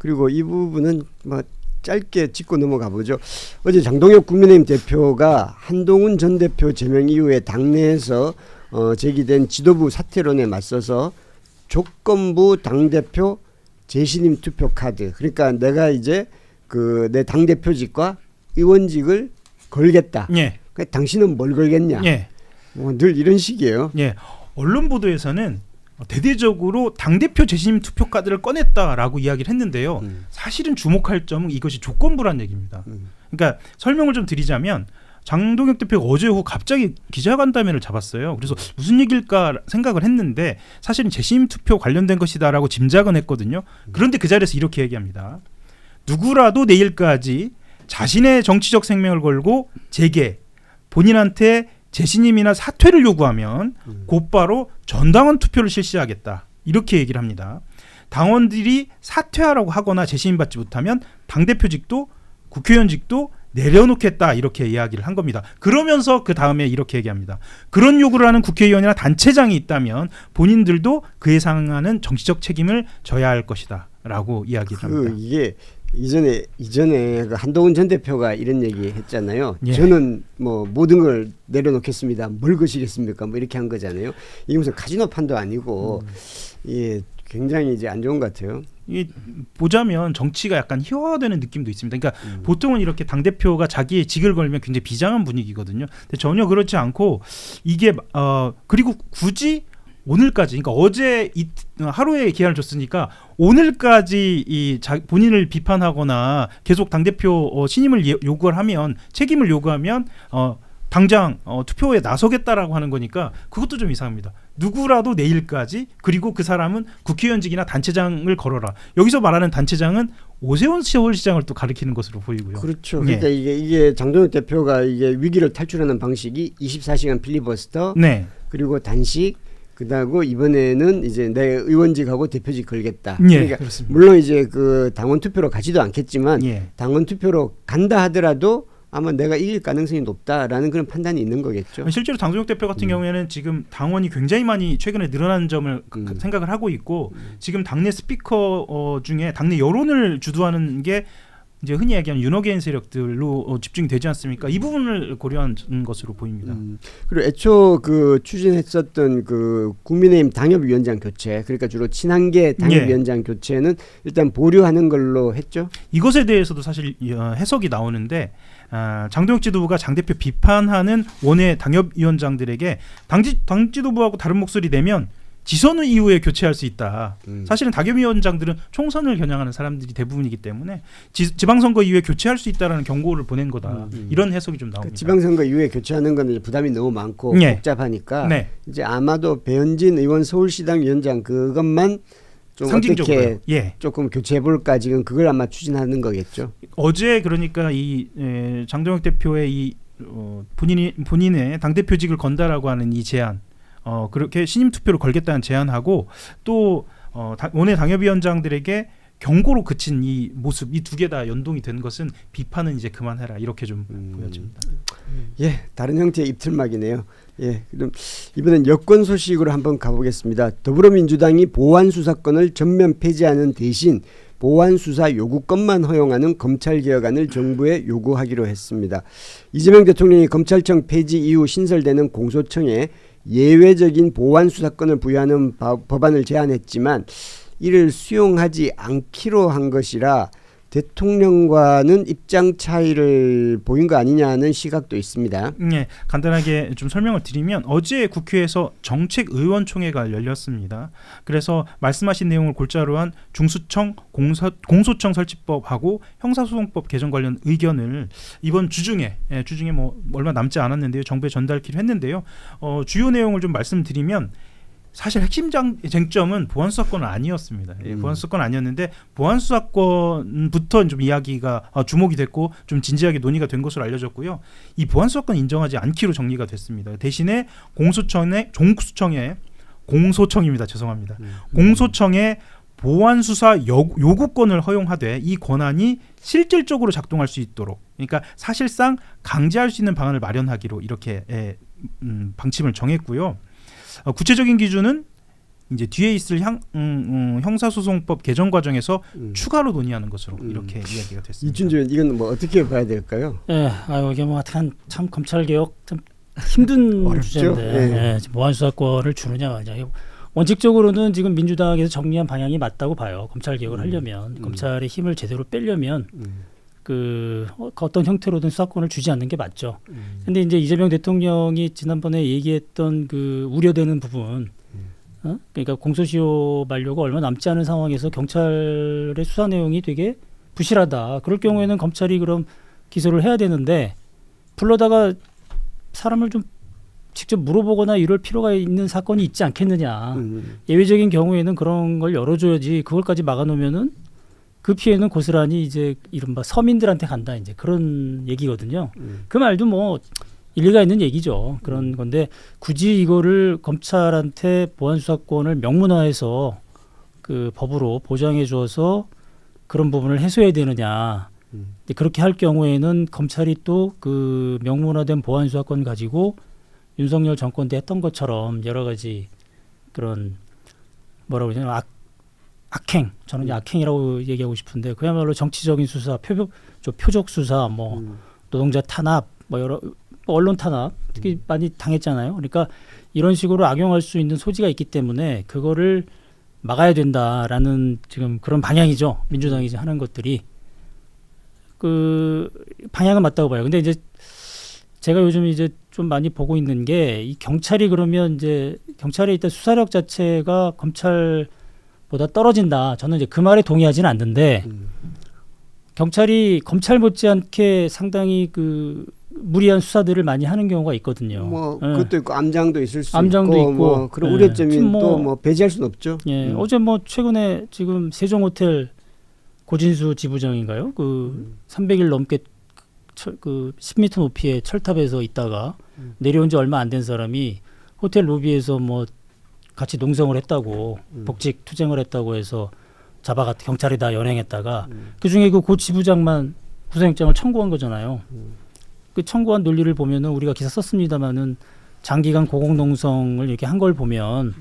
그리고 이 부분은 뭐 짧게 짚고 넘어가 보죠. 어제 장동혁 국민의힘 대표가 한동훈 전 대표 제명 이후에 당내에서 제기된 지도부 사퇴론에 맞서서 조건부 당대표 재신임 투표 카드, 그러니까 내가 이제 그 내 당대표직과 의원직을 걸겠다. 예. 그러니까 당신은 뭘 걸겠냐. 예. 늘 이런 식이에요. 예. 언론 보도에서는 대대적으로 당대표 재신임 투표 카드를 꺼냈다라고 이야기를 했는데요. 사실은 주목할 점은 이것이 조건부란 얘기입니다. 그러니까 설명을 좀 드리자면 장동혁 대표가 어제 오후 갑자기 기자간담회를 잡았어요. 그래서 무슨 얘기일까 생각을 했는데 사실은 재신임 투표 관련된 것이다라고 짐작은 했거든요. 그런데 그 자리에서 이렇게 얘기합니다. 누구라도 내일까지 자신의 정치적 생명을 걸고 재계, 본인한테 재신임이나 사퇴를 요구하면 곧바로 전당원 투표를 실시하겠다. 이렇게 얘기를 합니다. 당원들이 사퇴하라고 하거나 재신임받지 못하면 당대표직도 국회의원직도 내려놓겠다. 이렇게 이야기를 한 겁니다. 그러면서 그 다음에 이렇게 얘기합니다. 그런 요구를 하는 국회의원이나 단체장이 있다면 본인들도 그에 상응하는 정치적 책임을 져야 할 것이다. 라고 이야기를 합니다. 이게 이전에 그 한동훈 전 대표가 이런 얘기 했잖아요. 예. 저는 뭐 모든 걸 내려놓겠습니다. 뭘 거시겠습니까? 뭐 이렇게 한 거잖아요. 이게 무슨 카지노 판도 아니고 예, 굉장히 이제 안 좋은 것 같아요. 이 보자면 정치가 약간 희화화되는 느낌도 있습니다. 그러니까 보통은 이렇게 당 대표가 자기의 직을 걸면 굉장히 비장한 분위기거든요. 근데 전혀 그렇지 않고 이게 그리고 굳이 오늘까지, 그러니까 어제 하루의 기한을 줬으니까 오늘까지 본인을 비판하거나 계속 당대표 신임을 요구를 하면, 책임을 요구하면 당장 투표에 나서겠다라고 하는 거니까 그것도 좀 이상합니다. 누구라도 내일까지, 그리고 그 사람은 국회의원직이나 단체장을 걸어라. 여기서 말하는 단체장은 오세훈 서울시장을 또 가리키는 것으로 보이고요. 그렇죠. 그러니까 이게 장동혁 대표가 이게 위기를 탈출하는 방식이 24시간 필리버스터, 네. 그리고 단식, 그다고 이번에는 이제 내 의원직하고 대표직 걸겠다. 예, 그러니까 그렇습니다. 물론 이제 그 당원 투표로 가지도 않겠지만 예. 당원 투표로 간다 하더라도 아마 내가 이길 가능성이 높다라는 그런 판단이 있는 거겠죠. 실제로 장동혁 대표 같은 경우에는 지금 당원이 굉장히 많이 최근에 늘어난 점을 생각을 하고 있고, 지금 당내 스피커 중에 당내 여론을 주도하는 게 이제 흔히 얘기하는 윤호개인 세력들로 집중이 되지 않습니까? 이 부분을 고려한 것으로 보입니다. 그리고 애초 그 추진했었던 그 국민의힘 당협위원장 교체, 그러니까 주로 친한계 당협위원장 교체는 일단 보류하는 걸로 했죠. 이것에 대해서도 사실 해석이 나오는데, 장동혁 지도부가 장 대표 비판하는 원외 당협위원장들에게 당 지도부하고 다른 목소리 내면 지선 후 이후에 교체할 수 있다. 사실은 당협위원장들은 총선을 겨냥하는 사람들이 대부분이기 때문에 지방선거 이후에 교체할 수 있다라는 경고를 보낸 거다. 이런 해석이 좀 나옵니다. 그 지방선거 이후에 교체하는 건 이제 부담이 너무 많고 네. 복잡하니까 네. 이제 아마도 배현진 의원 서울시당 위원장 그것만 좀 상징적으로 어떻게 조금 교체해볼까, 지금 그걸 아마 추진하는 거겠죠. 어제 그러니까 이 장동혁 대표의 이 본인의 당대표직을 건다라고 하는 이 제안, 그렇게 신임 투표를 걸겠다는 제안하고, 또 원외 당협위원장들에게 경고로 그친 이 모습, 이 두 개 다 연동이 된 것은 비판은 이제 그만해라, 이렇게 좀 보여집니다. 예, 다른 형태의 입틀막이네요. 예, 그럼 이번엔 여권 소식으로 한번 가보겠습니다. 더불어민주당이 보안 수사권을 전면 폐지하는 대신 보안 수사 요구권만 허용하는 검찰개혁안을 정부에 요구하기로 했습니다. 이재명 대통령이 검찰청 폐지 이후 신설되는 공소청에 예외적인 보안 수사권을 부여하는 법안을 제안했지만 이를 수용하지 않기로 한 것이라 대통령과는 입장 차이를 보인 거 아니냐는 시각도 있습니다. 네, 간단하게 좀 설명을 드리면 어제 국회에서 정책의원총회가 열렸습니다. 그래서 말씀하신 내용을 골자로 한 중수청, 공소청 설치법하고 형사소송법 개정 관련 의견을 이번 주중에 뭐 얼마 남지 않았는데요, 정부에 전달키로 했는데요. 주요 내용을 좀 말씀드리면, 사실 핵심 쟁점은 보안수사권은 아니었습니다. 보안수사권 아니었는데 보안수사권부터 좀 이야기가 주목이 됐고 좀 진지하게 논의가 된 것으로 알려졌고요. 이 보안수사권 인정하지 않기로 정리가 됐습니다. 대신에 공소청입니다. 죄송합니다. 공소청에 보안수사 요구권을 허용하되 이 권한이 실질적으로 작동할 수 있도록, 그러니까 사실상 강제할 수 있는 방안을 마련하기로 이렇게 방침을 정했고요. 구체적인 기준은 이제 뒤에 있을 형사소송법 개정 과정에서 추가로 논의하는 것으로 이렇게 이야기가 됐습니다. 이춘재 의원 이건 뭐 어떻게 봐야 될까요? 예, 이게 뭐 참 검찰 개혁 참 힘든 어렵죠? 주제인데 보안 수사권을 주느냐 마냐. 원칙적으로는 지금 민주당에서 정리한 방향이 맞다고 봐요. 검찰 개혁을 하려면 검찰의 힘을 제대로 빼려면 그 어떤 형태로든 수사권을 주지 않는 게 맞죠. 근데 이제 이재명 대통령이 지난번에 얘기했던 그 우려되는 부분, 그러니까 공소시효 만료가 얼마 남지 않은 상황에서 경찰의 수사 내용이 되게 부실하다. 그럴 경우에는 검찰이 그럼 기소를 해야 되는데 불러다가 사람을 좀 직접 물어보거나 이럴 필요가 있는 사건이 있지 않겠느냐. 예외적인 경우에는 그런 걸 열어줘야지 그걸까지 막아놓으면은 그 피해는 고스란히 이제 이른바 서민들한테 간다 이제 그런 얘기거든요. 그 말도 뭐 일리가 있는 얘기죠. 그런 건데 굳이 이거를 검찰한테 보안 수사권을 명문화해서 그 법으로 보장해 주어서 그런 부분을 해소해야 되느냐. 근데 그렇게 할 경우에는 검찰이 또 그 명문화된 보안 수사권 가지고 윤석열 정권 때 했던 것처럼 여러 가지 그런 뭐라고 그러냐 악행, 저는 이제 악행이라고 얘기하고 싶은데 그야말로 정치적인 수사, 표적 수사, 뭐 노동자 탄압, 뭐 여러 언론 탄압 특히 많이 당했잖아요. 그러니까 이런 식으로 악용할 수 있는 소지가 있기 때문에 그거를 막아야 된다라는 지금 그런 방향이죠. 민주당이 이제 하는 것들이 그 방향은 맞다고 봐요. 근데 이제 제가 요즘 이제 좀 많이 보고 있는 게 이 경찰이 그러면 이제 경찰에 있던 수사력 자체가 검찰 보다 떨어진다. 저는 이제 그 말에 동의하지는 않는데 경찰이 검찰 못지않게 상당히 그 무리한 수사들을 많이 하는 경우가 있거든요. 뭐 그것도 있고 암장도 있을 수 암장도 있고 뭐 그런 우려점이 또 뭐 배제할 수는 없죠. 예, 어제 뭐 최근에 지금 세종호텔 고진수 지부장인가요? 그 300일 넘게 그 10m 높이의 철탑에서 있다가 내려온 지 얼마 안 된 사람이 호텔 로비에서 뭐 같이 농성을 했다고 복직 투쟁을 했다고 해서 잡아갔 경찰이 다 연행했다가 그중에 그 고 지부장만 구속영장을 청구한 거잖아요. 그 청구한 논리를 보면은 우리가 기사 썼습니다마는 장기간 고공농성을 이렇게 한 걸 보면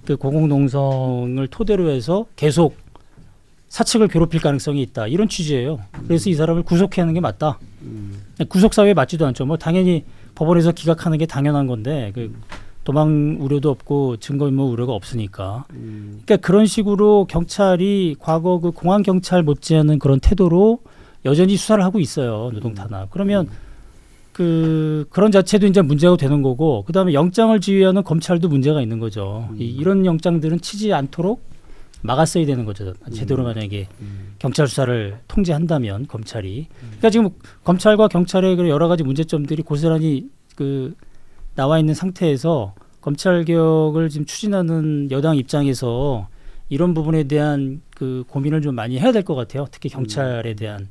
그 고공농성을 토대로 해서 계속 사측을 괴롭힐 가능성이 있다 이런 취지예요. 그래서 이 사람을 구속해야 하는 게 맞다. 구속 사회에 맞지도 않죠. 뭐 당연히 법원에서 기각하는 게 당연한 건데 그 도망 우려도 없고 증거인멸 우려가 없으니까. 그러니까 그런 식으로 경찰이 과거 그 공안 경찰 못지않은 그런 태도로 여전히 수사를 하고 있어요. 노동 탄압. 그러면 그런 자체도 이제 문제가 되는 거고 그다음에 영장을 지휘하는 검찰도 문제가 있는 거죠. 이런 영장들은 치지 않도록 막았어야 되는 거죠. 제대로 만약에 경찰 수사를 통제한다면 검찰이. 그러니까 지금 검찰과 경찰의 여러 가지 문제점들이 고스란히 그 나와 있는 상태에서 검찰 개혁을 지금 추진하는 여당 입장에서 이런 부분에 대한 그 고민을 좀 많이 해야 될 것 같아요. 특히 경찰에 대한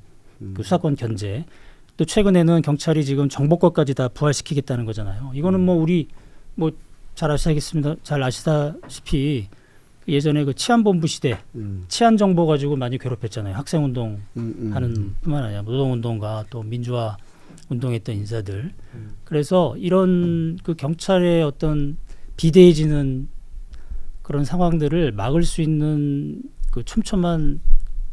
그 수사권 견제. 또 최근에는 경찰이 지금 정보권까지 다 부활시키겠다는 거잖아요. 이거는 뭐 우리 뭐 잘 아시다시피 예전에 그 치안본부 시대 치안 정보 가지고 많이 괴롭혔잖아요. 학생운동 하는 뿐만 아니라 노동운동가 또 민주화 운동했던 인사들. 그래서 이런 그 경찰의 어떤 비대해지는 그런 상황들을 막을 수 있는 그 촘촘한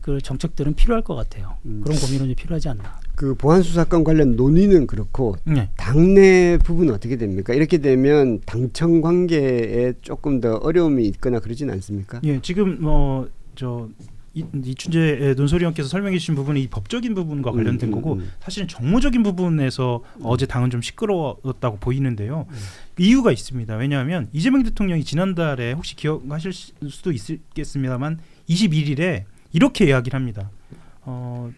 그 정책들은 필요할 것 같아요. 그런 고민은 좀 필요하지 않나. 그 보안 수사권 관련 논의는 그렇고 네. 당내 부분은 어떻게 됩니까? 이렇게 되면 당청 관계에 조금 더 어려움이 있거나 그러진 않습니까? 예, 지금 이춘재 논설위원께서 설명해 주신 부분이 이 법적인 부분과 관련된 거고 사실은 정무적인 부분에서 어제 당은 좀 시끄러웠다고 보이는데요. 이유가 있습니다. 왜냐하면 이재명 대통령이 지난달에 혹시 기억하실 수도 있겠습니다만 21일에 이렇게 이야기를 합니다.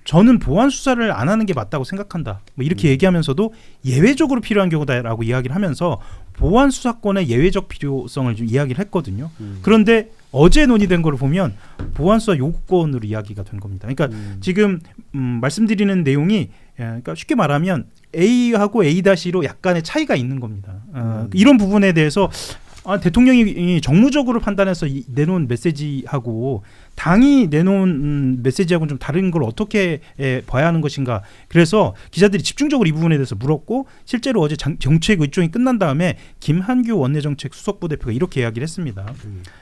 저는 보안 수사를 안 하는 게 맞다고 생각한다. 뭐 이렇게 얘기하면서도 예외적으로 필요한 경우다라고 이야기를 하면서 보안 수사권의 예외적 필요성을 좀 이야기를 했거든요. 그런데 어제 논의된 걸 보면 보안 수사 요구권으로 이야기가 된 겁니다. 그러니까 지금 말씀드리는 내용이 그러니까 쉽게 말하면 A하고 A-로 약간의 차이가 있는 겁니다. 이런 부분에 대해서 대통령이 정무적으로 판단해서 내놓은 메시지하고 당이 내놓은 메시지하고는 좀 다른 걸 어떻게 봐야 하는 것인가. 그래서 기자들이 집중적으로 이 부분에 대해서 물었고 실제로 어제 정책 의총이 끝난 다음에 김한규 원내정책 수석부대표가 이렇게 이야기를 했습니다.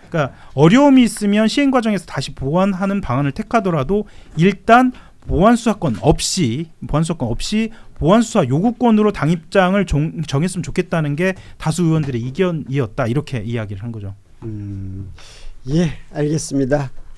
그러니까 어려움이 있으면 시행 과정에서 다시 보완하는 방안을 택하더라도 일단 보완 수사권 없이 보완 수사 요구권으로 당 입장을 정했으면 좋겠다는 게 다수 의원들의 의견이었다 이렇게 이야기를 한 거죠. 예, 알겠습니다.